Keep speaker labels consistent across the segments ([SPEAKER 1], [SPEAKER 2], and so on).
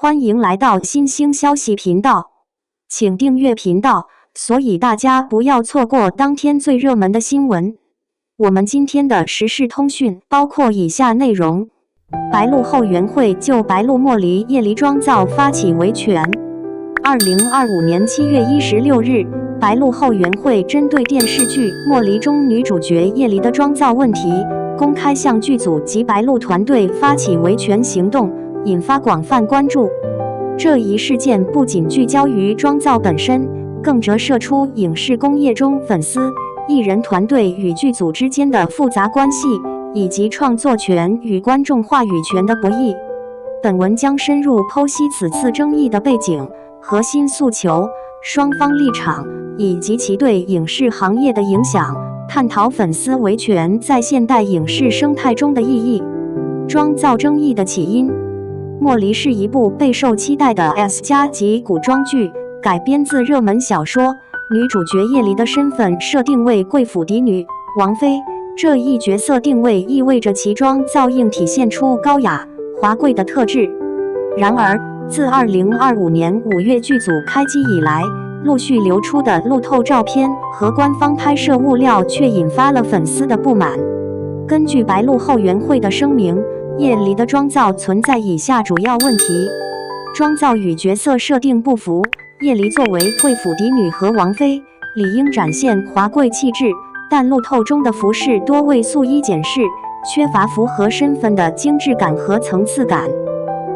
[SPEAKER 1] 欢迎来到新兴消息频道，请订阅频道，所以大家不要错过当天最热门的新闻。我们今天的时事通讯包括以下内容：白鹿后援会就白鹿莫离叶梨妆造发起维权。2025年7月16日，白鹿后援会针对电视剧《莫离》中女主角叶梨的妆造问题，公开向剧组及白鹿团队发起维权行动，引发广泛关注。这一事件不仅聚焦于妆造本身，更折射出影视工业中粉丝、艺人团队与剧组之间的复杂关系，以及创作权与观众话语权的博弈。本文将深入剖析此次争议的背景、核心诉求、双方立场，以及其对影视行业的影响，探讨粉丝维权在现代影视生态中的意义。妆造争议的起因。莫离是一部备受期待的 S+ 级古装剧，改编自热门小说。女主角叶梨的身份设定为贵府嫡女王妃，这一角色定位意味着其妆造应体现出高雅、华贵的特质。然而，自2025年5月剧组开机以来，陆续流出的路透照片和官方拍摄物料却引发了粉丝的不满。根据白鹿后援会的声明，叶梨的妆造存在以下主要问题：妆造与角色设定不符。叶梨作为贵府嫡女和王妃，理应展现华贵气质，但路透中的服饰多为素衣简饰，缺乏符合身份的精致感和层次感。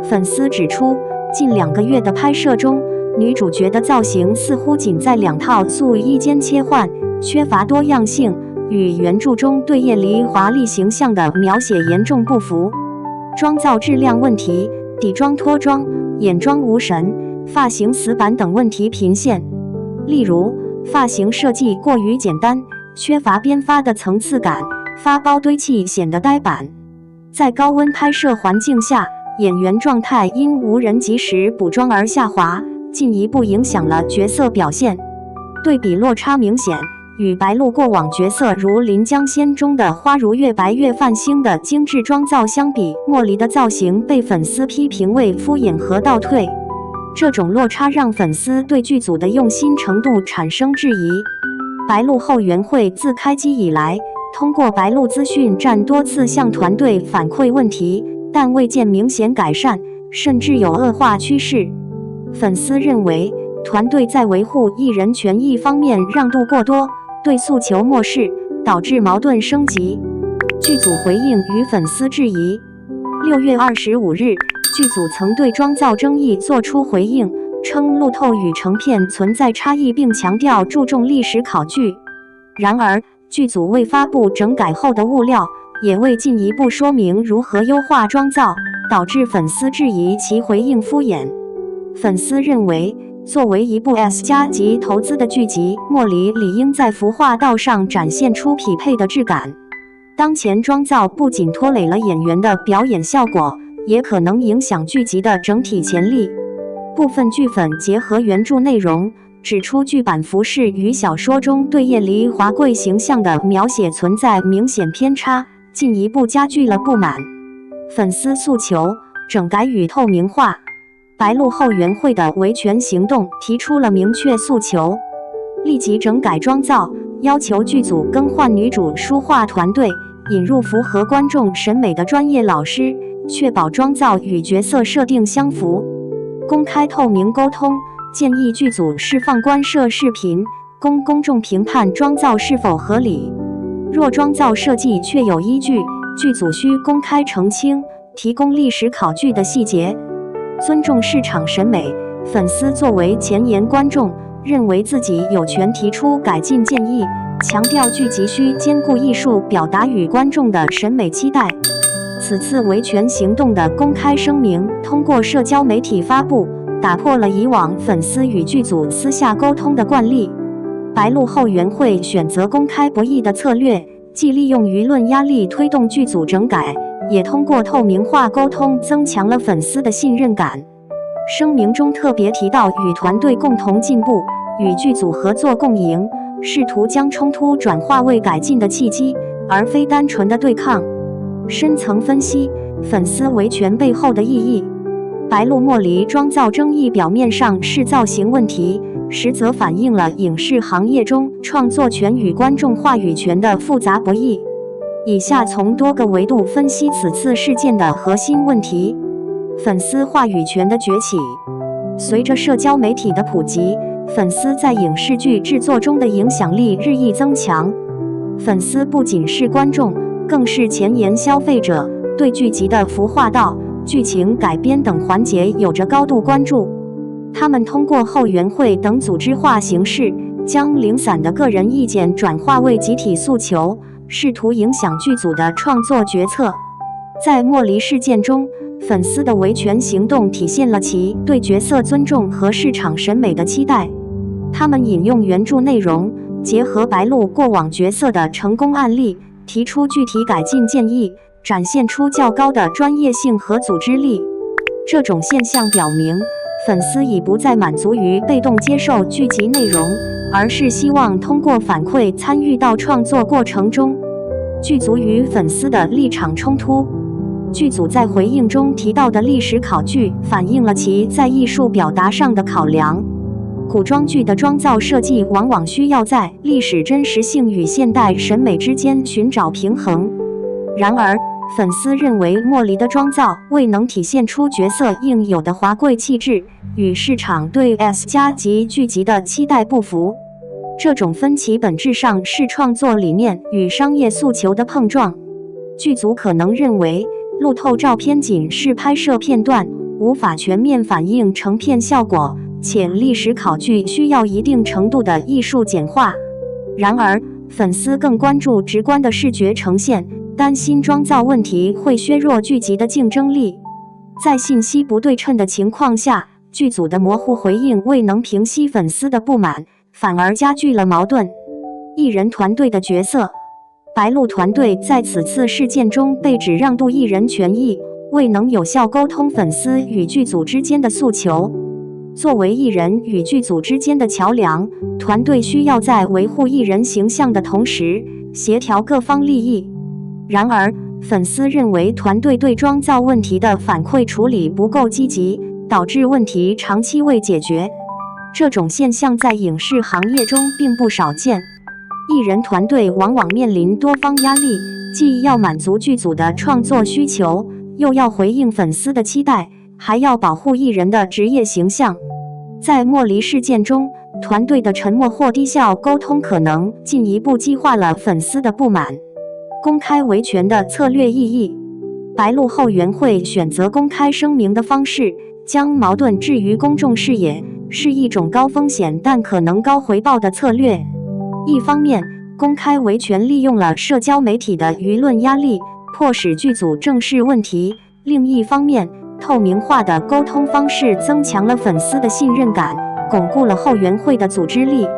[SPEAKER 1] 粉丝指出，近2个月的拍摄中，女主角的造型似乎仅在2套素衣间切换，缺乏多样性，与原著中对叶梨华丽形象的描写严重不符。妆造质量问题，底妆脱妆、眼妆无神、发型死板等问题频现。例如，发型设计过于简单，缺乏编发的层次感，发包堆砌显得呆板。在高温拍摄环境下，演员状态因无人及时补妆而下滑，进一步影响了角色表现。对比落差明显。与白鹿过往角色如《临江仙》中的花如月、白月泛星的精致妆造相比，莫离的造型被粉丝批评为敷衍和倒退。这种落差让粉丝对剧组的用心程度产生质疑。白鹿后援会自开机以来，通过白鹿资讯站多次向团队反馈问题，但未见明显改善，甚至有恶化趋势。粉丝认为，团队在维护艺人权益方面让渡过多，对诉求漠视，导致矛盾升级。剧组回应与粉丝质疑。6月25日，剧组曾对妆造争议作出回应，称路透与成片存在差异，并强调注重历史考据。然而，剧组未发布整改后的物料，也未进一步说明如何优化妆造，导致粉丝质疑其回应敷衍。粉丝认为，作为一部 S+ 级投资的剧集，莫离理应在服化道上展现出匹配的质感。当前妆造不仅拖累了演员的表演效果，也可能影响剧集的整体潜力。部分剧粉结合原著内容，指出剧版服饰与小说中对叶梨华贵形象的描写存在明显偏差，进一步加剧了不满。粉丝诉求：整改与透明化。白鹿后援会的维权行动提出了明确诉求：立即整改妆造，要求剧组更换女主梳化团队，引入符合观众审美的专业老师，确保妆造与角色设定相符；公开透明沟通，建议剧组释放官摄视频，供公众评判妆造是否合理。若妆造设计确有依据，剧组需公开澄清，提供历史考据的细节。尊重市场审美，粉丝作为前沿观众，认为自己有权提出改进建议，强调剧集需兼顾艺术表达与观众的审美期待。此次维权行动的公开声明通过社交媒体发布，打破了以往粉丝与剧组私下沟通的惯例。白鹿后援会选择公开博弈的策略，既利用舆论压力推动剧组整改，也通过透明化沟通增强了粉丝的信任感。声明中特别提到与团队共同进步，与剧组合作共赢，试图将冲突转化为改进的契机，而非单纯的对抗。深层分析，粉丝维权背后的意义。白鹿莫离妆造争议表面上是造型问题，实则反映了影视行业中创作权与观众话语权的复杂博弈。以下从多个维度分析此次事件的核心问题。粉丝话语权的崛起。随着社交媒体的普及，粉丝在影视剧制作中的影响力日益增强。粉丝不仅是观众，更是前沿消费者，对剧集的服化道、剧情改编等环节有着高度关注。他们通过后援会等组织化形式，将零散的个人意见转化为集体诉求，试图影响剧组的创作决策。在莫离事件中，粉丝的维权行动体现了其对角色尊重和市场审美的期待。他们引用原著内容，结合白鹿过往角色的成功案例，提出具体改进建议，展现出较高的专业性和组织力。这种现象表明，粉丝已不再满足于被动接受剧集内容，而是希望通过反馈参与到创作过程中。剧组与粉丝的立场冲突。剧组在回应中提到的历史考据反映了其在艺术表达上的考量。古装剧的妆造设计往往需要在历史真实性与现代审美之间寻找平衡。然而，粉丝认为莫离的妆造未能体现出角色应有的华贵气质，与市场对 S+ 级剧集的期待不符。这种分歧本质上是创作理念与商业诉求的碰撞。剧组可能认为，路透照片仅是拍摄片段，无法全面反映成片效果，且历史考据需要一定程度的艺术简化。然而，粉丝更关注直观的视觉呈现，担心妆造问题会削弱剧集的竞争力。在信息不对称的情况下，剧组的模糊回应未能平息粉丝的不满，反而加剧了矛盾。艺人团队的角色。白鹿团队在此次事件中被指让渡艺人权益，未能有效沟通粉丝与剧组之间的诉求。作为艺人与剧组之间的桥梁，团队需要在维护艺人形象的同时，协调各方利益。然而，粉丝认为团队对妆造问题的反馈处理不够积极，导致问题长期未解决。这种现象在影视行业中并不少见。艺人团队往往面临多方压力，既要满足剧组的创作需求，又要回应粉丝的期待，还要保护艺人的职业形象。在莫离事件中，团队的沉默或低效沟通可能进一步激化了粉丝的不满。公开维权的策略意义。白鹿后援会选择公开声明的方式，将矛盾置于公众视野，是一种高风险但可能高回报的策略。一方面，公开维权利用了社交媒体的舆论压力，迫使剧组正视问题；另一方面，透明化的沟通方式增强了粉丝的信任感，巩固了后援会的组织力。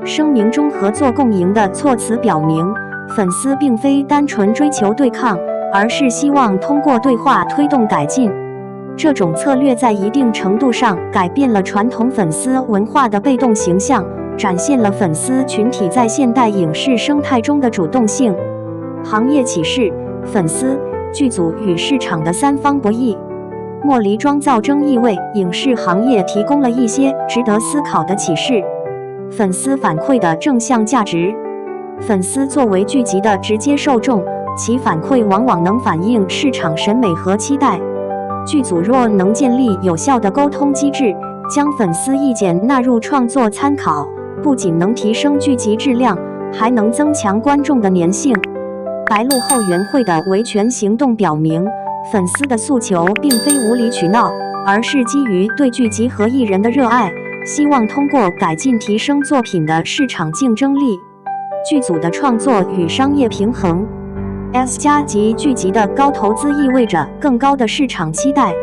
[SPEAKER 1] 声明中合作共赢的措辞表明，粉丝并非单纯追求对抗，而是希望通过对话推动改进。这种策略在一定程度上改变了传统粉丝文化的被动形象，展现了粉丝群体在现代影视生态中的主动性。行业启示：粉丝、剧组与市场的三方博弈。莫离妆造争议为影视行业提供了一些值得思考的启示。粉丝反馈的正向价值。粉丝作为剧集的直接受众，其反馈往往能反映市场审美和期待。剧组若能建立有效的沟通机制，将粉丝意见纳入创作参考，不仅能提升剧集质量，还能增强观众的粘性。白鹿后援会的维权行动表明，粉丝的诉求并非无理取闹，而是基于对剧集和艺人的热爱，希望通过改进提升作品的市场竞争力。剧组的创作与商业平衡。S+ 级剧集的高投资意味着更高的市场期待。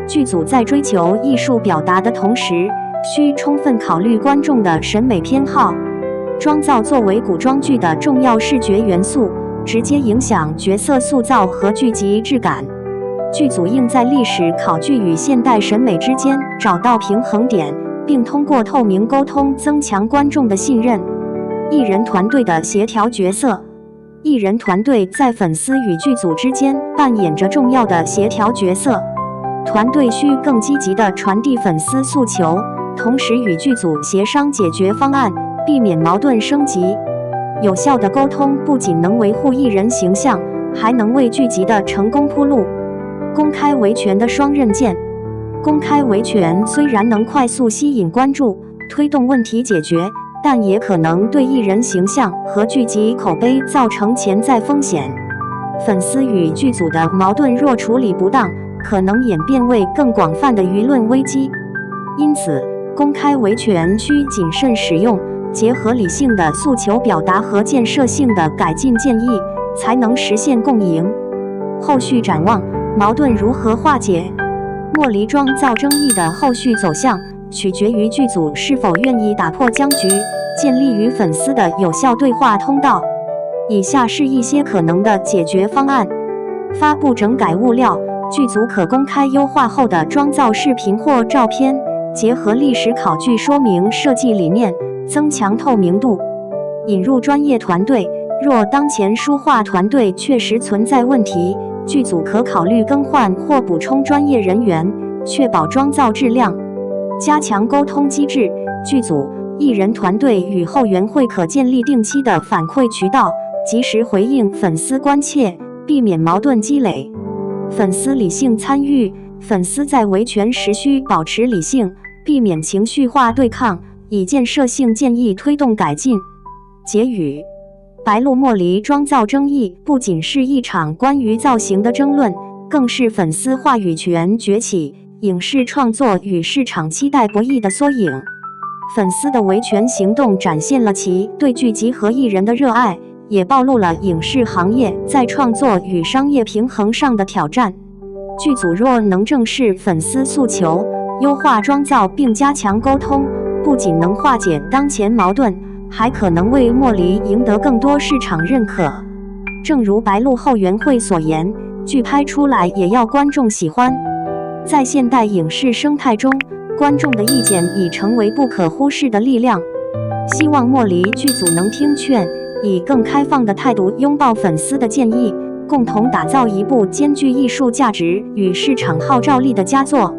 [SPEAKER 1] 剧组在追求艺术表达的同时，需充分考虑观众的审美偏好。妆造作为古装剧的重要视觉元素，直接影响角色塑造和剧集质感。剧组应在历史考据与现代审美之间找到平衡点，并通过透明沟通增强观众的信任。艺人团队的协调角色。艺人团队在粉丝与剧组之间扮演着重要的协调角色。团队需更积极地传递粉丝诉求，同时与剧组协商解决方案，避免矛盾升级。有效的沟通不仅能维护艺人形象，还能为剧集的成功铺路。公开维权的双刃剑。公开维权虽然能快速吸引关注，推动问题解决，但也可能对艺人形象和剧集口碑造成潜在风险。粉丝与剧组的矛盾若处理不当，可能演变为更广泛的舆论危机。因此，公开维权需谨慎使用，结合理性的诉求表达和建设性的改进建议，才能实现共赢。后续展望，矛盾如何化解？莫离妆造争议的后续走向，取决于剧组是否愿意打破僵局，建立与粉丝的有效对话通道。以下是一些可能的解决方案：发布整改物料，剧组可公开优化后的妆造视频或照片，结合历史考据说明设计理念，增强透明度。引入专业团队，若当前书画团队确实存在问题，剧组可考虑更换或补充专业人员，确保妆造质量。加强沟通机制，剧组、艺人团队与后援会可建立定期的反馈渠道，及时回应粉丝关切，避免矛盾积累。粉丝理性参与，粉丝在维权时需保持理性，避免情绪化对抗，以建设性建议推动改进。结语：白鹿莫离妆造争议不仅是一场关于造型的争论，更是粉丝话语权崛起、影视创作与市场期待博弈的缩影。粉丝的维权行动展现了其对剧集和艺人的热爱，也暴露了影视行业在创作与商业平衡上的挑战。剧组若能正视粉丝诉求，优化妆造并加强沟通，不仅能化解当前矛盾，还可能为莫离赢得更多市场认可。正如白鹿后援会所言，剧拍出来也要观众喜欢。在现代影视生态中，观众的意见已成为不可忽视的力量。希望莫离剧组能听劝，以更开放的态度拥抱粉丝的建议，共同打造一部兼具艺术价值与市场号召力的佳作。